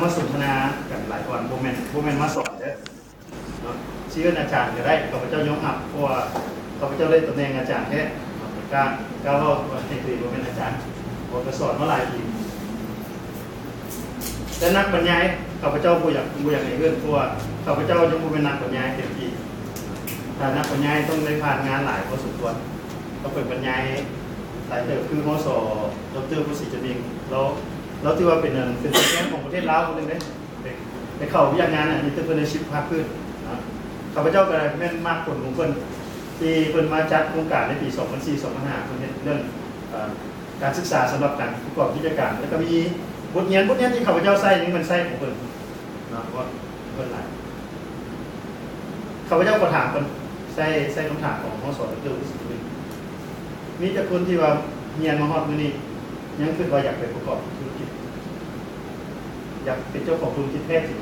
มาสนทนากันหลายวันโมเมนต์มาสอนเด้อเนาะชื่ออาจารย์ก็ได้ข้าพเจ้ายกอับเพราะว่าข้าพเจ้าได้ตำแหน่งอาจารย์แค่การเล่าให้คุยโมเมนต์อาจารย์ผมก็สอนมาหลายปีแต่นักบรรยายข้าพเจ้าบ่อยากให้เพื่อนเพราะว่าข้าพเจ้าจะเป็นนักบรรยายเต็มที่แต่นักบรรยายต้องได้ผ่านงานหลายพอสมควรต้องเป็นบรรยายหลายเติบคือมสดร.ผู้ศิษย์จริงแล้วที่ว่าเป็นตัวแทนของประเทศลาวคนหนึ่งได้เข้าวิทยางานentrepreneurship ภาคพื้นข้าพเจ้าก็ได้แม่นมากผลของคนที่เพิ่นมาจัดโครงการในปี 2004-2005 เพิ่นเฮ็ดเรื่องการศึกษาสำหรับการประกอบกิจการแล้วก็มีบทเรียนที่ข้าพเจ้าใส่นี่มันใส่ของเพิ่นนะว่าเพิ่นหลายข้าพเจ้าก็ถามเพิ่นใส่คำถามของมสดร.ผู้ศิษย์มีแต่คนที่ว่าเรียนมาฮอดมื้อนี้ยังคิดว่าอยากไปประกอบธุรกิจอยากเป็นเจ้าของธุรกิจแท้จริง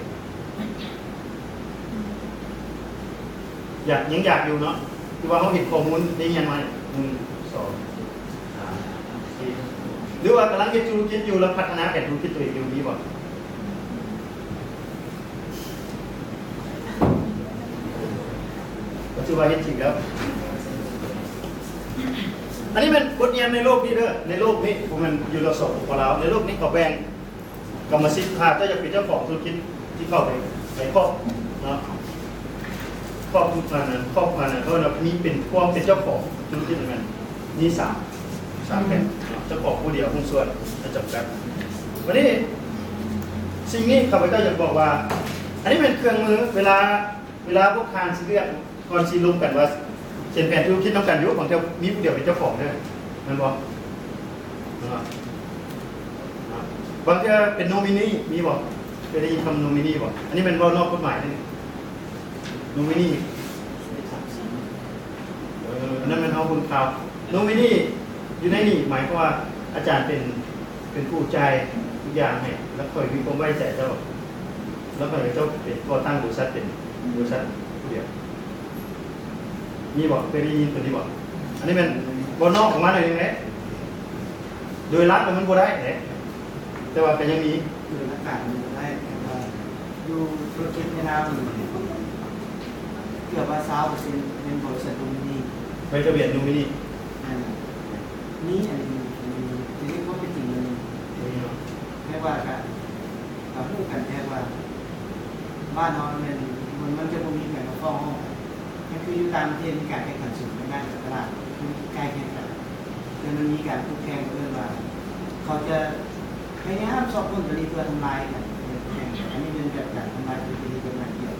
ยังอยากอยู่เนาะที่ว่าเขาเห็นข้อมูลได้ยังไง1 2 3 4หรือว่ากำลังเก็บธุรกิจอยู่แล้วพัฒนาแผนธุรกิจตัวเองอยู่นี้บ่ก็ถือว่าเห็นจริงแล้วอันนี้เป็นบทเรียนในโลกนี้เด้อในโลกนี้ผมมันอยู่เราสอบของเราในโลกนี้เขาแบ่งกรรมสิทธิ์ถ้าจะเป็นเจ้าของธุรกิจที่เข้าไปครอบเนาะครอบทุกงานเขาเรามีเป็นความเป็นเจ้าของธุรกิจเหมือนกันนี่สามแผ่นเจ้าของผู้เดียวหุ้นส่วนจะจำกัดวันนี้สิ่งนี้ข้าพเจ้าอยากบอกว่าอันนี้เป็นเครื่องมือเวลาพวกทานซีเรียสก่อนซีรุมกันว่าเช่นแผนธุรกิจต้องการยุคของเจ้ามีผู้เดียวเป็นเจ้าของด้วยนั่นบอกบางทีเป็นโนมินีมีบอกเคยได้ยินคำโนมินีบอกอันนี้เป็นว่านอกกฎหมายนี่โนมินีนั่นเป็นเอาคุณข่าวโนมินีอยู่ในนี่หมายความว่าอาจารย์เป็นผู้ใจทุกอย่างให้แล้วคอยมีความไว้ใจเจ้าแล้วคอยเจ้าเป็นก่อตั้งบริษัทเป็นบริษัทผู้เดียวนี่บอกเคยได้ยินตัวนี้บอกอันนี้เป็นบนนอกของมันอะไรอย่างเงี้ยโดยรัฐมันบ่ได้เนี่ยแต่ว่าก็ยังมีอยู่ในอากาศมันได้อยู่ธุรกิจในนามเกือบว่า30%เป็นบริษัทตรงนี้ไปทะเบียนดูมินี่นี่อันนี้ทีนี้ก็เป็นจริงเลยแค่ว่าการพูดกันแค่ว่าบ้านเราเนี่ยมันจะมีแบบฟ้องนั่นคืออยู่ตามเทศมีการแข่งขันสูงในงานตลาดใกล้แข่งขันแต่มันมีการพูดแข่งเรื่องว่าเขาจะพยายามสอบคนตัวนี้เพื่อทำลายกันอันนี้เป็นแบบการทำลายตัวนี้เป็นงานเกี่ยว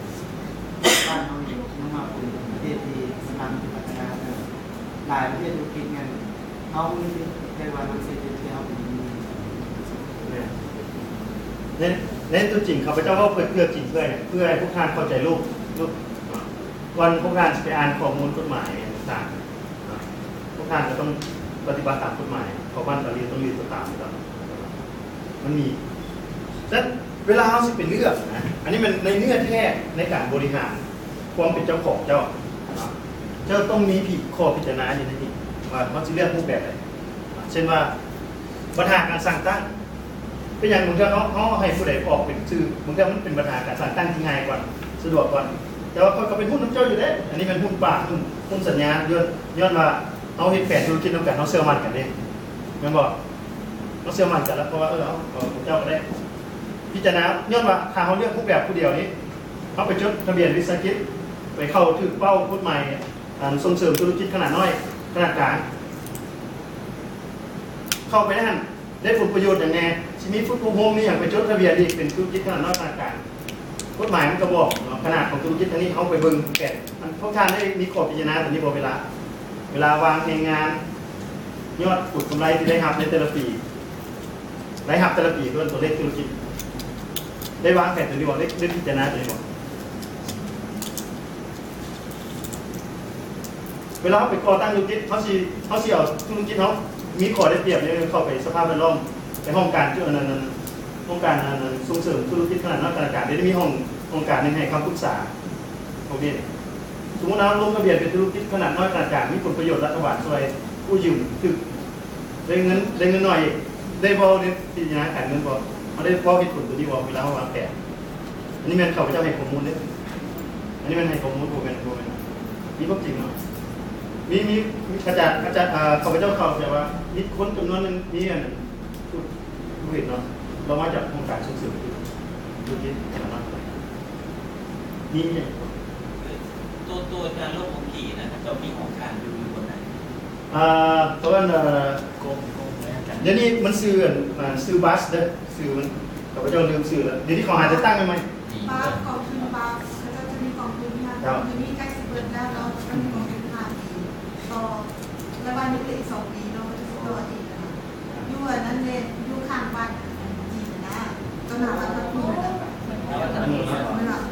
บ้านเราเนี่ยมันมาเป็นประเทศที่กำลังพัฒนาหลายประเทศธุรกิจเงินเขาในวันมันเสียที่เขาเป็นเน้นตัวจริงข้าพเจ้าว่าเพื่อจริงเพื่อให้พวกท่านเข้าใจรูปวันพวกท่านจะไปอ่านข้อมูลกฎหมายต่างพวกท่านจะต้องปฏิบัติตามกฎหมายเพราะบ้านเราเรียนต้องเรียนตามแล้วมันมีและเวลาเขาสิเป็นเลือกนะอันนี้มันในเนื้อแท้ในการบริหารความเป็นเจ้าของเจ้าต้องมีข้อพิจารณาอยู่ในนี้ว่าเขาจะเลือกรูปแบบอะไรเช่นว่าปัญหาการสั่งตั้งเป็นอย่างบางทีเขาให้ผู้ใดออกเป็นชื่อบางทีมันเป็นปัญหาการสั่งตั้งที่ง่ายกว่าสะดวกกว่าแต่ว่าเขาเป็นหุ้นน้ำเจ้าอยู่แล้วอันนี้เป็นหุ้นปากหุ้นสัญญาย้อนว่าเอาเห็นแผนธุรกิจน้ำกันเขาเซลล์มันกันเองแม่บอกเขาเซลล์มันกันแล้วเพราะว่าเอาเจ้าก็ได้พิจารณาย้อนว่าถ้าเขาเลือกผู้แบบผู้เดียวนี้เขาไปจดทะเบียนวิสาหกิจไปเข้าถึงเป้ากฎหมายส่งเสริมธุรกิจขนาดน้อยขนาดกลางเข้าไปได้ผลประโยชน์อย่างไงชีวิตฟุตโฮมนี่อย่างไปจดทะเบียนนี่เป็นธุรกิจขนาดน้อยขนาดกลางกฎหมายมันก็บอกขนาดของธุรกิจอันนี้เขาไปเบิ่งแกะมันพวกท่านได้มีข้อพิจารณาตรงนี้บอกเวลาวางงานยอดผลกำไรที่ได้รับในแต่ละปีได้รับแต่ละปีด้วยตัวเลขธุรกิจได้วางแผนตัวนี้บอกได้พิจารณาตัวนี้บอกเวลาเขาไปก่อตั้งธุรกิจเขาสิเอาธุรกิจเขามีข้อได้เปรียบเนี่ยเข้าไปสภาพแวดล้อมในห้องการที่ห้องการส่งเสริมธุรกิจขนาดน้อยขนาดกลางได้มีห้องการนึงให้คำปรึกษาโอเคสมมติเราลงทะเบียนเป็นธุรกิจขนาดน้อยขนาดกลางมีผลประโยชน์รัฐบาลช่วยผู้ยืมถึกได้เงินหน่อยได้บอลได้พิจารณาการเงินบอล เขาได้ฟ้องเหตุผลตัวที่ว่าเวลาเขาวางแผนอันนี้มันเขาเจ้าให้ข้อมูลเนี่ยอันนี้มันให้ข้อมูลโบเป็นมีความจริงเนาะมีอาจารย์เขาเจ้าเขาแต่ว่ามีคนจำนวนนึงมีอันผู้เห็นเนาะเรามาจากโครงการส่งเสริมดูที่ขนาดนั้นนี่เนี่ย ตัวการโลกของผีนะจะมีของการอยู่บนไหน เพราะว่า กลมไหมอาจารย์ เดี๋ยวนี้มันซื้อบัสเด้อซื้อมันเขาเจ้าลืมซื้อแล้วเดี๋ยวนี้เขาหาจะตั้งไหม ปลากองทุนปลาเขาจะมีกองทุนนะกองทุนนี้ใกล้สิบเปิดแล้วเราจะมีกองทุน5 ปีต่อแล้วบ้านนี้อีก2 ปีเนาะจะต่ออีกนะคะอยู่อันนั้นเนี่ยอยู่ข้างบ้านจีนนะก็หนาว่าจะพูดนะ แล้วอาจารย์ ไม่หลับ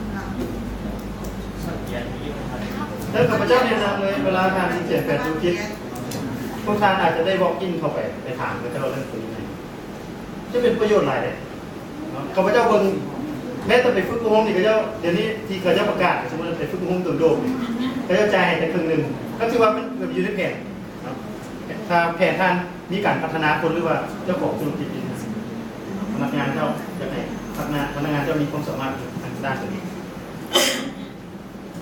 สัญญาณที่มันทำให้ ถ้าข้าพเจ้าแนะนำเลยเวลาทานที่เขียนแผนธุรกิจพวกทานอาจจะได้บอกอินเข้าไปถามข้าพเจ้าเรื่องตัวนี้จะเป็นประโยชน์หลายเลยข้าพเจ้าเบิ่งแม้แต่ไปฝึกอบรมนี่ข้าพเจ้าเดี๋ยวนี้ที่ข้าพเจ้าประกาศสมมติไปฝึกอบรมตัวโดมข้าพเจ้าจ่ายให้แต่ครึ่งหนึ่งก็ถือว่ามันอยู่ในแผนถ้าแผนท่านมีการพัฒนาคนหรือว่าเจ้าของธุรกิจพนักงานเจ้าจะให้พนักงานเจ้ามีความสามารถทางด้านตัวนี้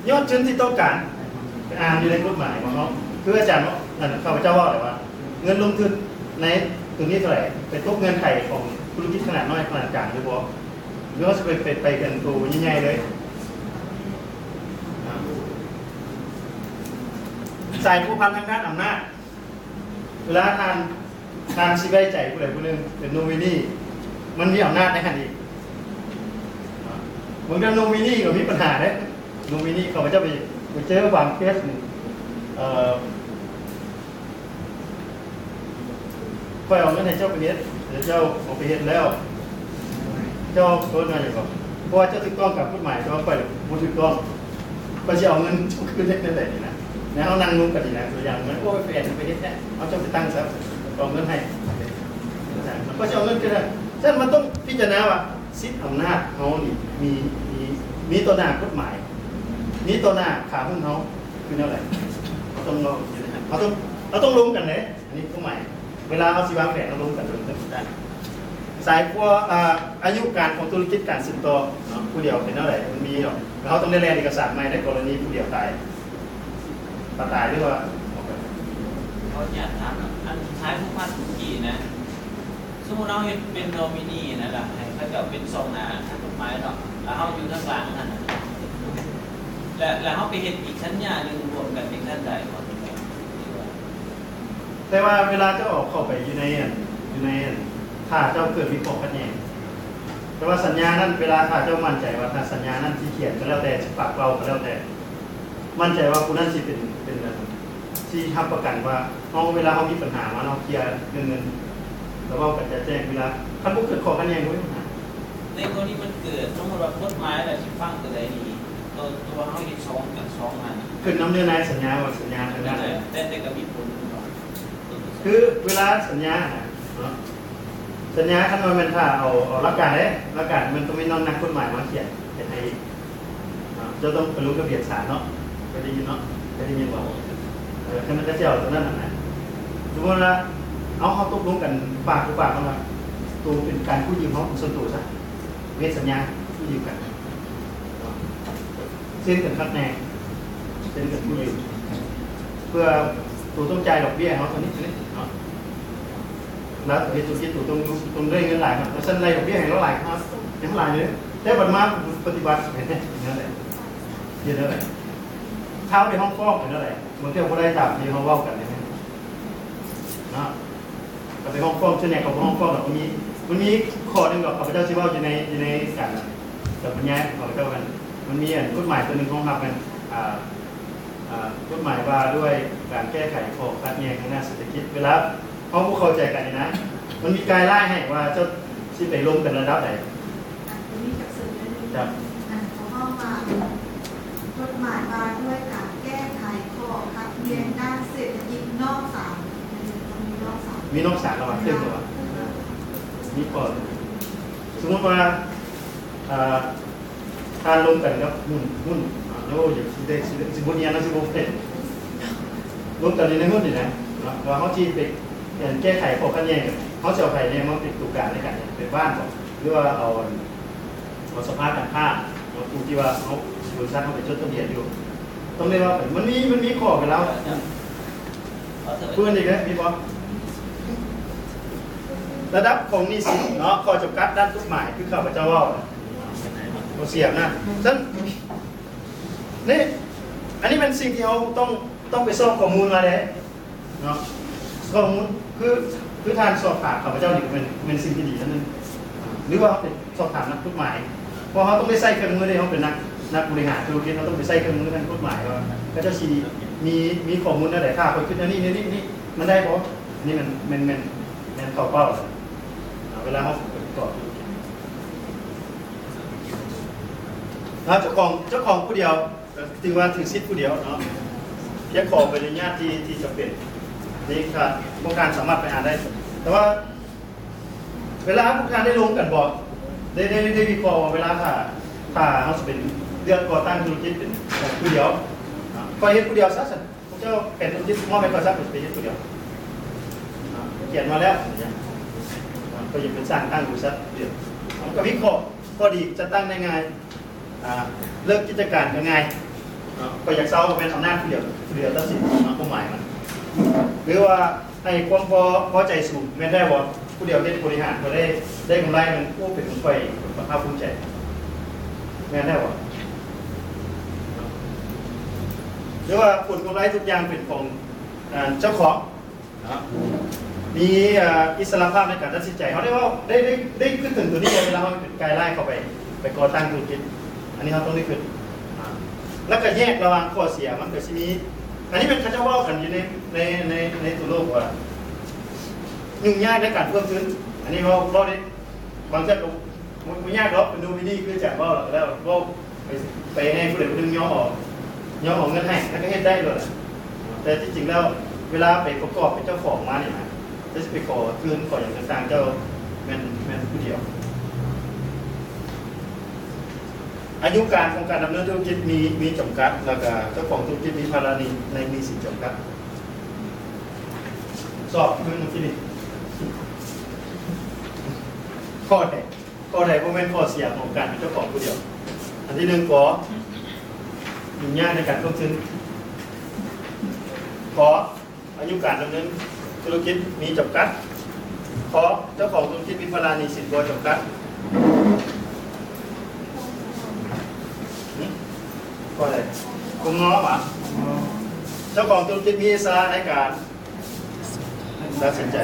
ยอดชิ้นที่ต้องการอ่านอยู่ในกฎหมายของเขาคืออาจารย์นั่นข้าพเจ้าว่าอะไรว่าเงินลงทุนในตรงนี้เท่าไหร่เป็นพวกเงินไขของธุรกิจขนาดน้อยขนาดกลางหรือเปล่าหรือว่าจะไปกันตัวใหญ่ๆเลยสายผู้พันทางด้านอำนาจเวลาทานซีไว้ใจผู้ใดผู้หนึ่งเป็นโนมินีมันมีอำนาจในขณะนี้บางทีโนมินีก็มีปัญหาเลยโนมินีเขาจะไปเจอบางเคสหนึ่งค่อยเอาเงินให้เจ้าไปเฮ็ดเดี๋ยวเจ้าเอาไปเฮ็ดแล้ว เจ้าโทษมาอย่างก่อนเพราะว่าเจ้าถูกต้องกับกฎหมายแต่ว่าค่อยบ่ถูกต้องก็จะเอาเงินคืนได้นั่นแหละนี่นะแล้วเอานั่งนุ่งกันดีนะตัวอย่างเหมือนโอ้ยไปเฮ็ดแท้เอาเจ้าไปตั้งซะเอาเงินให้ก็จะเอาเงินกันได้ฉะนั้นมันต้องพิจารณาว่าสิทธิอำนาจเขานี่มีตัวหน้ากฎหมายมีตัวหน้าขาหุ้นเขาคือแนวไหนเราต้องลงกันเลยอันนี้ก็หมายเวลาเราสิวางแผนเราลงกันได้สายพวกอายุการของธุรกิจการสืบต่อผู้เดียวเป็นเท่าไหร่มันมีหรอกแล้วเขาต้องได้แลกเอกสารใหม่ในกรณีผู้เดียวตายหรือว่า เขาอยากถามอันท้ายผู้พันผีนะสมมติเราเป็นโนมินีนะครับให้เขาจะเป็นทรงทางกฎหมายเนาะแล้วเขาอยู่ข้างหลังนั่นแล้วเขาไปเห็นอีกชั้นยาหนึ่งรวมกันเป็นชั้นใดก่อน แต่ว่าเวลาเจ้าออกเข้าไปอยู่ในถ้าเจ้าเกิดมีข้อขัดแย้งแต่ว่าสัญญานั้นเวลาถ้าเจ้ามั่นใจว่าถ้าสัญญานั้นที่เขียนก็แล้วแต่ปากเราก็แล้วแต่มั่นใจว่าผู้นั้นสิเป็นที่ทำประกันว่าเอาเวลาเขามีปัญหามาเราเคลียร์เงินแล้วก็จะแจ้งเวลาคันพวกเกิดข้อขัดแย้งก็ไม่มีปัญหา ในกรณีมันเกิดต้องรับกฎหมายอะไรที่ฟังตัวใดดีตัวเขาเห็นสองอัน ขึ้นน้ำเนื้อในสัญญาว่าสัญญาทางด้าน แต่ก็มีผล คือเวลาสัญญาสัญญาขั้นตอนมันถ้าเอาหลักการเลยหลักการมันต้องมีน้องนักกฎหมายมาเขียนเป็นให้จะต้องไปรู้ระเบียบศาลเนาะไปได้ยินเนาะไปได้ยินบอกขณะเจ้าตรงนั้นนะสมมติว่าเขาตกลงกันปากกันว่าตัวเป็นการกู้ยืมเขาส่วนตัวซะเวทสัญญากู้ยืมกันเส้นกันคัดแนงเส้นกันกู้ยืมเพื่อตัวต้องจ่ายดอกเบี้ยเขาตัวนี้เนาะแล้วตัวธุรกิจตัวต้องได้เงินหลายครับแล้วเส้นไรดอกเบี้ยให้เราหลายครับยังหลายเลยแต่บัดมาปฏิบัติเห็นไหมอย่างนั้นแหละเยอะเลยเท้าในห้องฟอกเห็นอะไรบางทีเราได้ตามที่เขาเล่ากันเลยนะก็ไปห้องฟอกเช่นเนี่ยกับห้องฟอกแบบมันมีข้อหนึ่งกับข้าพเจ้าที่ว่าอยู่ในการกับปัญญาข้าพเจ้ากันมันมีกฎหมายตัวหนึ่งของเราเป็นกฎหมายว่าด้วยการแก้ไขข้อขัดแย้งทางด้านเศรษฐกิจเวลาเขาผู้เข้าใจกันนะมันมีการไล่ให้ว่าเจ้าที่ไปลงกันระดับไหน มีจากสื่อในนี้เขาเข้ามากฎหมายมาด้วยการแก้ไขข้อขัดแย้งด้านเศรษฐกิจนอกศาลมีนอกศาล มีนอกศาลระหว่างขึ้นตัวมีก่อนสมมติว่าการลงกันกับหุ้นแล้วอย่างที่ได้สิบุญญาณสิบุญเป็นลงกันในหุ้นนี่นะว่าเขาที่ไปแก้ไขข้อขัดแย้งเขาจะเอาไปเนี่ยมันเป็นตัวการในการเป็นบ้านก่อน หรือว่าเอาสภาพการค้าเอาผู้ที่ว่าเขาบริษัทเขาไปจดทะเบียนอยู่ต้องเรียกว่ามันมีข้อไปแล้วเพื่อนอีกนะพี่บอสระดับของหนี้สินเนาะข้อจำกัดด้านกฎหมายคือข้าพเจ้าว่าเราเสียบนะซึ่งนี่อันนี้เป็นสิ่งที่เราต้องไปสอบข้อมูลมาเลยเนาะข้อมูลคือทางสอบถามข้าพเจ้านี่เป็นสิ่งที่ดีนั่นนึงหรือว่าเขาเป็นสอบถามนักกฎหมายเพราะเขาต้องไปใส่เครื่องมือเลยเขาเป็นนักบริหารธุรกิจเขาต้องไปใส่เครื่องมือทางกฎหมายว่าก็จะมีข้อมูลอะไรค่าคนขึ้นนี่มันได้เพราะนี่มันเข้าเป้าเวลาเขาประกอบเจ้าของผู้เดียวถือว่าถือสิทธิ์ผู้เดียวเนาะเพียงขอใบอนุญาตที่จะเป็นนี่ค่ะพวกการสามารถไปอ่านได้แต่ว่าเวลาพวกการได้ลงกันบอกได้วิเคราะห์เวลาถ้าเขาจะเป็นเรื่องก่อตั้งธุรกิจเป็นของผู้เดียวคอยเห็นผู้เดียวซะสิพวกเจ้าเป็นธุรกิจมอบให้ก่อสร้างเป็นเห็นผู้เดียวเขียนมาแล้วก็ยังเป็นสร้างตั้งบริษัทเดียวก็วิเคราะห์ก็ดีจะตั้งได้ไงเลิกกิจการยังไงก็อยากเศร้าเป็นอำนาจผู้เดียวตัดสินความหมายมันหรือว่าให้ความพอใจสูงไม่ได้ว่าผู้เดียวได้บริหารก็ได้กำไรมันผู้เป็นคนไปภาคภูมิใจไม่ได้ว่าหรือว่าผลกำไรทุกอย่างเป็นของเจ้าของมีอิสระภาพในการตัดสินใจเขาได้ว่าได้ขึ้นถึงตัวนี้เวลาเขาเป็นกายไล่เข้าไปก่อตั้งธุรกิจอันนี้เขาต้องได้ขึ้นแล้วก็แยกระหว่างข้อเสียมันเกิดที่นี้อันนี้เป็นข้าเจ้าว่ากันอยู่ในตัวโลกว่ายุ่งยากในการเพิ่มขึ้นอันนี้เราได้บางทีมันยากหรอกเป็นดูมินี่คือจากว่าแล้วว่าไปให้ผู้ใดผู้หนึ่งย่อออกเงินให้แล้วก็เฮ็ดได้เลยแต่ที่จริงแล้วเวลาไปประกอบเป็นเจ้าของมาเนี่ยนะจะไปขอคืนขออย่างต่างๆเจ้าแม่นผู้เดียวอายุการของการดำเนินธุรกิจมีจำกัดแล้วก็เจ้าของธุรกิจมีภาระในมีสิทธิจำกัดสอบคืนที่นี่ข้อใดเพราะเป็นข้อเสียของการเป็นเจ้าของผู้เดียวอันที่หนึ่งขอยุ่งยากในการลงทุนขออายุการดำเนินธุรกิจมีจำกัดขอเจ้าของธุรกิจมีภาระในสิทธิจำกัดก็เลยกุมง้อป่ะเจ้าของธุรกิจมีอิสระในการตัดสินใจ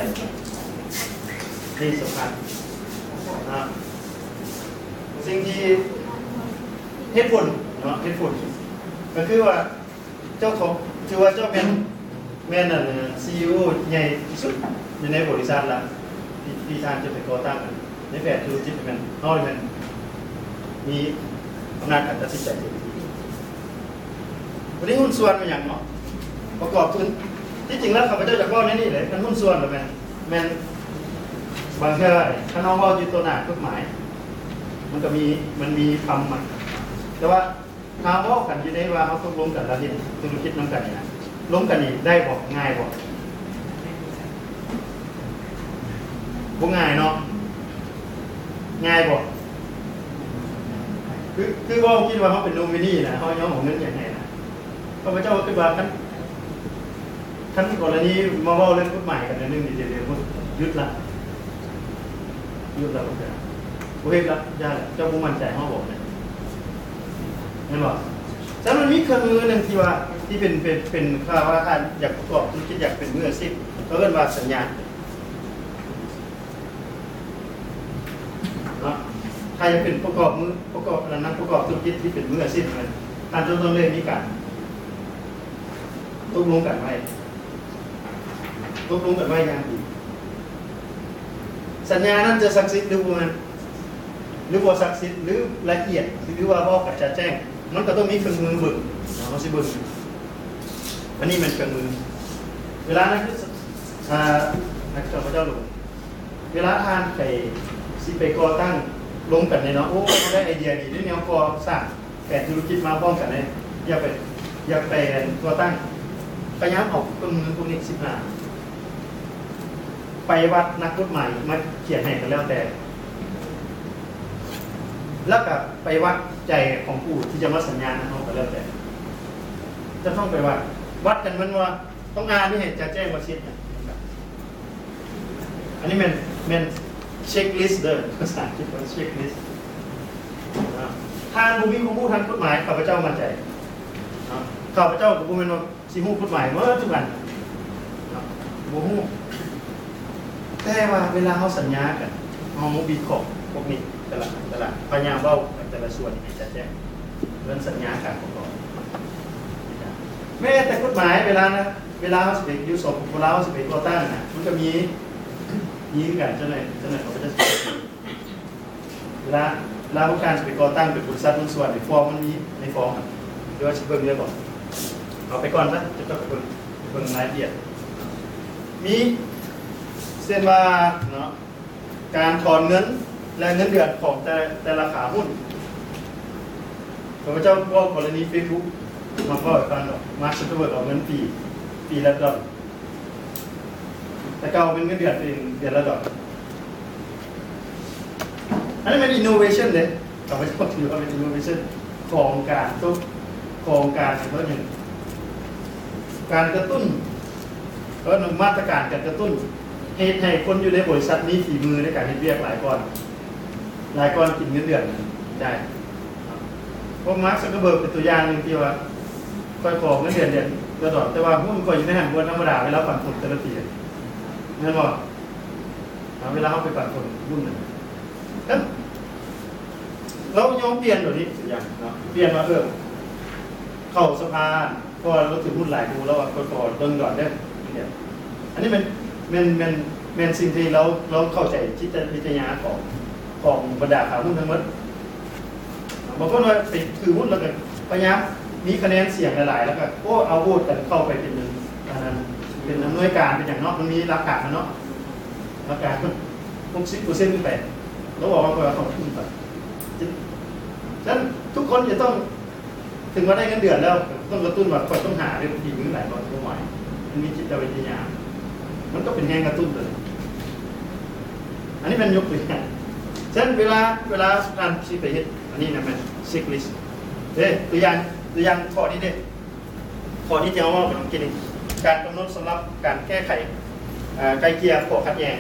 นี่สำคัญสิ่งที่เหตุผลเนาะเหตุผลก็คือว่าเจ้าของถือว่าเจ้าแม่นั่นCEO ใหญ่ที่สุดในบริษัทละที่ทางจะไปก่อตั้งในแบบธุรกิจมันนอกมันมีอำนาจการตัดสินใจวันนี้หุ้นส่วนมันอย่างเนาะประกอบทุนที่จริงแล้วข้าพเจ้าจะบอกในนี่เลยเป็นหุ้นส่วนหรือแมนบางแค่ถ้าน้องว่าอยู่ตัวหน้ากฎหมายมันมีคำมันแต่ว่าทางว่ากันอยู่ในว่าเขาต้องลงกันแล้วที่ธุรกิจน้ำกันนี่นะลงกันนี่ได้บอกง่ายบอกง่ายเนาะง่ายบอกคือว่าคิดว่าเขาเป็นโนมินีนะเขาย่อของเงินอย่างไรนะข้าพเจ้าคิดว่าขั้นกรณีมาว่าเรื่องกฎหมายกันในเรื่องนี้เดี๋ยวยึดละพวกเราโอเคละยากเจ้าผู้มั่นใจเขาบอกเนี่ยนั่นบอกแต่มันมีเครื่องมือหนึ่งที่เป็นค่าว่าท่านอยากประกอบธุรกิจอยากเป็นมืออาชีพเขาเรียกว่าสัญญาเนาะใครจะเป็นประกอบนักประกอบธุรกิจที่เป็นมืออาชีพเลยท่านต้องเริ่มมีการตกลงกันไว้อย่างดีสัญญานั้นจะศักดิ์สิทธิ์หรือว่าศักดิ์สิทธิ์หรือละเอียดหรือว่าบอกกับจะแจ้งมันก็ต้องมีเครื่องมือบึกมันสิบึกอันนี้มันเครื่องมือเวลานั้นคือนักพระเจ้าหลวงเวลาทานไปก่อตั้งลงกันในเนาะโอ้ได้ไอเดียดีด้วยแนวก่อสร้างแผนธุรกิจมาพร้อมกันเลยอยากไปก่อตั้งพยายามออกเครื่องมือพวกนี้15ไปวัดนักกฎหมายมาเขียนให้กันแล้วแต่ แล้วก็ไปวัดใจของผู้ที่จะมาสัญญานะเขาก็แล้วแต่จะต้องไปวัดกันมันว่าต้องงานที่เห็นจะแจ้งว่าชิดเนี่ยอันนี้มันเช็คลิสต์เดินภาษาอังกฤษว่าเช็คลิสต์ทางภูมิของผู้ทางกฎหมายข้าพเจ้ามั่นใจข้าพเจ้ากับภูมิเป็นสิฮู้กฎหมายเมื่อทุกวันบูฮู้แต่ว่าเวลาเขาสัญญากันเขาบีของพวกนี้แต่ละพยายามเว้าแต่ละส่วนให้ชัดแจ้งเรื่องสัญญาการประกอบแม้แต่กฎหมายเวลาเขาสิบเอ็ดยูสอบเวลาเขาสิบเอ็ดตัวตั้งนะมันก็มีกันเจ้าหน่อยเขาก็จะเวลาผู้การสิบเอ็ดตัวตั้งเป็นบริษัทหุ้นส่วนในฟอร์มมันมีในฟอร์มเดี๋ยวชิบเบิ้งเยอะก่อนเอาไปก่อนนะจะต้องไปเบิ้งรายละเอียดมีเส้นว่าเนาะการถอนเงินและเงินเดือนของแต่ละขาหุ้นข้าพเจ้าว่ากรณีเฟซบุ๊กมาก็อีกครั้งมาร์คซักเคอร์เบิร์กเอาเงินปีละดอลแต่เก่าเป็นเงินเดือนเป็นเดือนละดอลอันนี้เป็นอินโนเวชันเลยข้าพเจ้าถือว่าเป็นอินโนเวชันของการเพื่อหนึ่งการกระตุ้นก็หนึ่งมาตรการการกระตุ้นให้คนอยู่ในบริษัทนี้ฝีมือในการเรียกหลายก้อนกินเงินเดือนได้เพราะมาร์คซักเคอร์เบิร์กเป็นตัวอย่างหนึ่งที่ว่าค่อยขอเงินเดือนระดับแต่ว่าหุ้นคอยอยู่ในหันบนธรรมดาเวลาปั่นผลแต่ละปีนั่นหรอเวลาเขาไปปั่นผลหุ้นนั่นเรายอมเปลี่ยนแบบนี้สักอย่างเนาะเปลี่ยนมาเข้าสภาเพราะเราถือหุ้นหลายดูแล้วก็ต้นก่อนได้เนี่ยอันนี้เป็นสิ่งที่เราเข้าใจจิตวิทยาของบรรดาขาหุ้นทั้งหมดบางคนว่าไปถือหุ้นแล้วก็พยายามมีคะแนนเสียงหลายๆแล้วก็เอาโหวตกันเข้าไปเป็นเป็นอำนวยการเป็นอย่างนอกมันมีหลักการนะเนาะหลักการ60%ขึ้นไปแล้วบอกว่าเราต้องขึ้นไปฉะนั้นทุกคนจะต้องถึงว่าได้เงินเดือนแล้วต้องกระตุ้นว่าคนต้องหาเรื่องดีมือหลายคนตัวใหม่มันมีจิตวิทยามันก็เป็นแรงกระตุ้นเลยอันนี้เป็นยกตัวอย่างฉะนั้นเวลาการชี้ไปเห็นอันนี้นะมันเช็คลิสต์ตัวอย่างข้อนี้เด้ข้อนี้จะเอาว่าเป็นกินการกำหนดสำหรับการแก้ไขไกลเกลี่ยข้อขัดแย้ง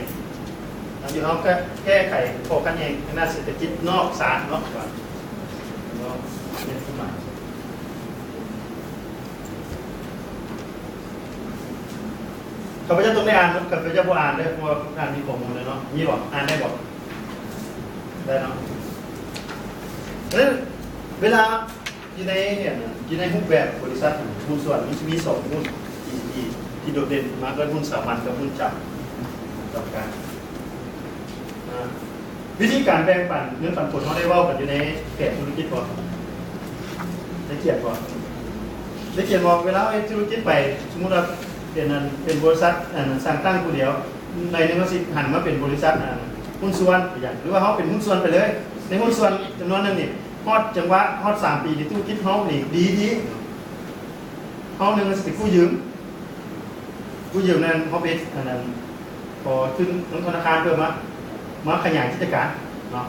อยู่ห้องแก้ไขข้อขัดแย้งในด้านเศรษฐกิจนอกศาลเนาะเป็นสมัยข้าพเจ้าต้องได้อ่านข้าพเจ้าบ่อ่านด้วยเพราะว่าอ่านมีข้อมูลเลยเนาะมีบอกอ่านได้บอกได้เนาะแล้วเวลาอยู่ในรูปแบบบริษัทหุ้นส่วนมี2หุ้นที่โดดเด่นมากก็หุ้นสามัญกับหุ้นจับการวิธีการแบ่งปันเงินปันผลเขาได้ว่ากันอยู่ในแผนธุรกิจก่อนได้เขียนว่าเวลาไอ้ธุรกิจไปสมมติว่าเป็นบริษัทสร้างตั้งผู้เดียวในนึงก็สิหันมาเป็นบริษัทหุ้นส่วนอย่างหรือว่าเขาเป็นหุ้นส่วนไปเลยในหุ้นส่วนจำนวนนึงนี่ฮอดจังหวะฮอด3 ปีในธุรกิจเขานี่ดีเขาหนึ่งสิกู้ยืมนั้นเขาเป็นพอขึ้นธนาคารเพิ่มมาขยายกิจการเนาะ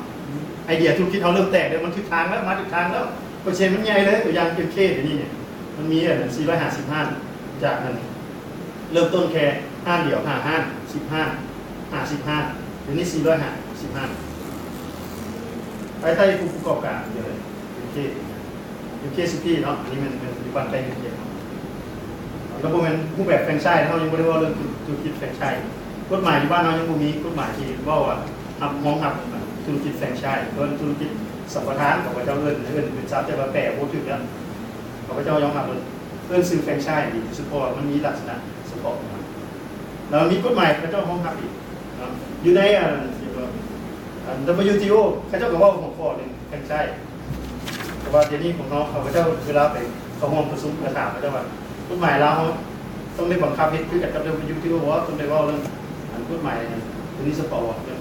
ไอเดียธุรกิจเขาเริ่มแตกเลยมันถึงทางแล้วมาถึงทางแล้วเปอร์เซ็นต์มันใหญ่เลยตัวอย่างเคเดี๋ยวนี้เนี่ยมันมี455จากนั้นเริ่มต้นแค่ห้างเดี่ยว55เดี๋ยวนี้455ไปใต้ผู้ประกอบการเดี๋ยวเลยเคซิตี้เนาะอันนี้มันเป็นปัจจุบันไปเกี่ยวแล้วพวกมันผู้แบบแฟรนไชส์เขายังไม่ได้ว่าเรื่องธุรกิจแฟรนไชส์กฎหมายที่บ้านเรายังไม่มีกฎหมายที่ว่าห้องหับธุรกิจแฟรนไชส์เรื่องธุรกิจสัมปทานของพระเจ้าเอิญเป็นทรัพย์แต่ว่าแปรพูดถึงแล้วของพระเจ้ายอมรับเรื่องซื้อแฟรนไชส์ดีสุดพอมันมีลักษณะเฉพาะแล้วมีกฎหมายพระเจ้าห้องหับอีกอยู่ในWTO เขาเจ้าก็ว่าของฟอร์ดเป็นแฟรนไชส์แต่ว่าเดี๋ยวนี้ของเขาพระเจ้าเวลาไปเขาห้องประชุมกระถางพระเจ้าว่ากฎหมายเราต้องได้บังคับให้คือกับ WTO ว่าต้องได้ว่าเรื่องกฎหมายตัวนี้สปอร์ตเรื่อง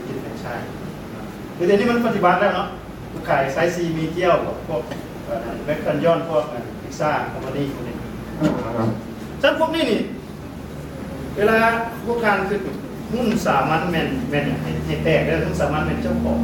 กินแฟรนไชส์คือเดี๋ยวนี้มันปฏิบัติแล้วเนาะขายไซซีมีเกียวพวกแมคคันยอนพวกพิซซ่าคอมพานีพวกนี้ฉะนั้นพวกนี้นี่เวลาพวกการคือหุ้นสามัญแมนให้แตกได้หุ้นสามัญเป็นเจ้าของ